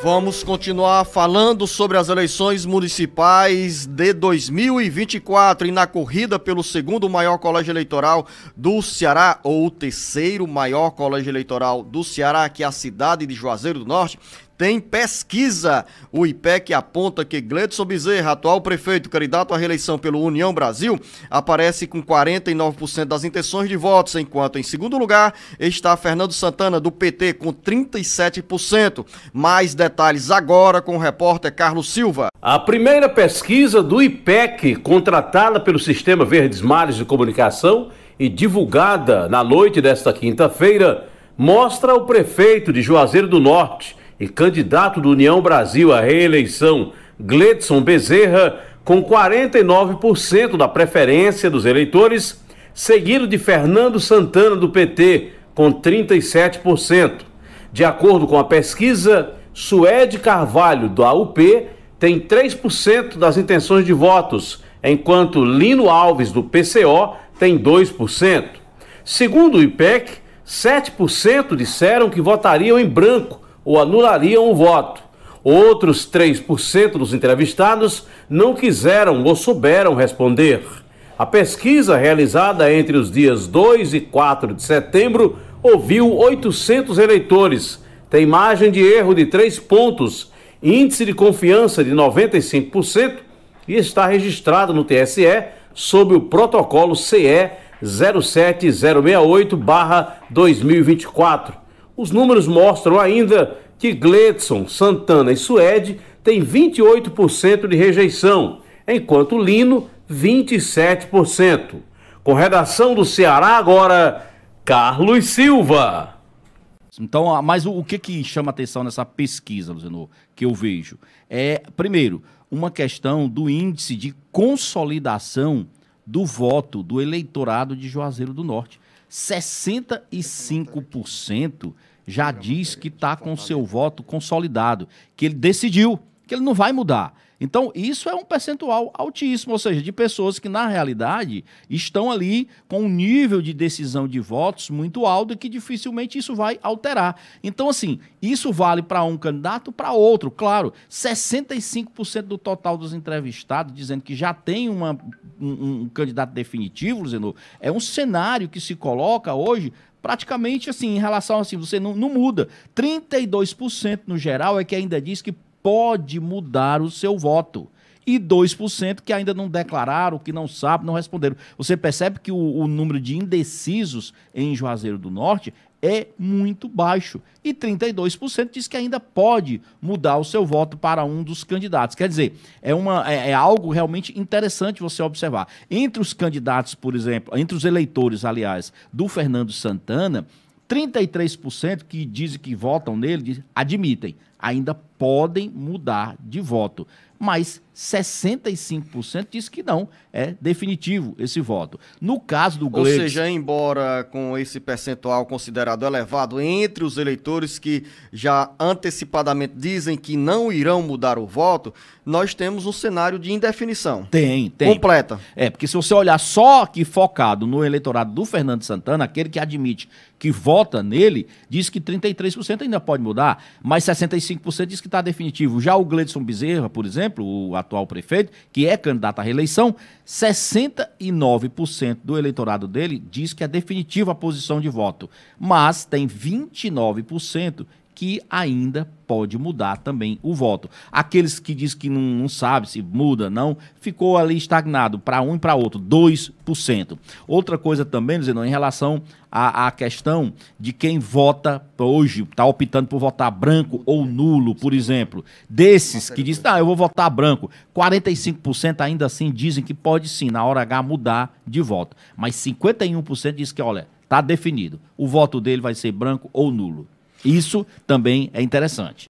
Vamos continuar falando sobre as eleições municipais de 2024 e na corrida pelo segundo maior colégio eleitoral do Ceará, ou o terceiro maior colégio eleitoral do Ceará, que é a cidade de Juazeiro do Norte. Tem pesquisa. O IPEC aponta que Gleidson Bezerra, atual prefeito, candidato à reeleição pelo União Brasil, aparece com 49% das intenções de votos, enquanto em segundo lugar está Fernando Santana, do PT, com 37%. Mais detalhes agora com o repórter Carlos Silva. A primeira pesquisa do IPEC, contratada pelo Sistema Verdes Mares de Comunicação e divulgada na noite desta quinta-feira, mostra o prefeito de Juazeiro do Norte e candidato do União Brasil à reeleição, Gleidson Bezerra, com 49% da preferência dos eleitores, seguido de Fernando Santana, do PT, com 37%. De acordo com a pesquisa, Suede Carvalho, da UP, tem 3% das intenções de votos, enquanto Lino Alves, do PCO, tem 2%. Segundo o IPEC, 7% disseram que votariam em branco ou anulariam o voto. Outros 3% dos entrevistados não quiseram ou souberam responder. A pesquisa, realizada entre os dias 2 e 4 de setembro, ouviu 800 eleitores, tem margem de erro de 3 pontos, índice de confiança de 95% e está registrado no TSE sob o protocolo CE 07068/2024. Os números mostram ainda que Gleidson, Santana e Suede têm 28% de rejeição, enquanto Lino, 27%. Com redação do Ceará agora, Carlos Silva. Então, mas o que chama atenção nessa pesquisa, Luciano, que eu vejo? É, primeiro, uma questão do índice de consolidação do voto do eleitorado de Juazeiro do Norte. 65% já diz que está com seu voto consolidado, que ele decidiu, que ele não vai mudar. Então, isso é um percentual altíssimo, ou seja, de pessoas que, na realidade, estão ali com um nível de decisão de votos muito alto e que dificilmente isso vai alterar. Então, assim, isso vale para um candidato, para outro. Claro, 65% do total dos entrevistados dizendo que já tem um candidato definitivo, Zenô, é um cenário que se coloca hoje praticamente assim, em relação assim, você não muda. 32% no geral é que ainda diz que pode mudar o seu voto. E 2% que ainda não declararam, que não sabem, não responderam. Você percebe que o número de indecisos em Juazeiro do Norte é muito baixo. E 32% diz que ainda pode mudar o seu voto para um dos candidatos. Quer dizer, é algo realmente interessante você observar. Entre os candidatos, por exemplo, entre os eleitores, aliás, do Fernando Santana, 33% que dizem que votam nele, admitem, ainda podem mudar de voto. Mas 65% diz que não, é definitivo esse voto. No caso do Gleidson... Ou seja, embora com esse percentual considerado elevado entre os eleitores que já antecipadamente dizem que não irão mudar o voto, nós temos um cenário de indefinição. Tem. Completa. Porque se você olhar só aqui focado no eleitorado do Fernando Santana, aquele que admite que vota nele, diz que 33% ainda pode mudar, mas 65% diz que está definitivo. Já o Gleidson Bezerra, por exemplo, o atual prefeito, que é candidato à reeleição, 69% do eleitorado dele diz que é definitiva a posição de voto, mas tem 29% que ainda pode mudar também o voto. Aqueles que dizem que não sabe se muda, não, ficou ali estagnado para um e para outro, 2%. Outra coisa também, dizendo, em relação à questão de quem vota hoje, está optando por votar branco ou nulo, por exemplo. Desses que dizem, eu vou votar branco, 45% ainda assim dizem que pode sim, na hora H, mudar de voto. Mas 51% diz que, olha, está definido, o voto dele vai ser branco ou nulo. Isso também é interessante.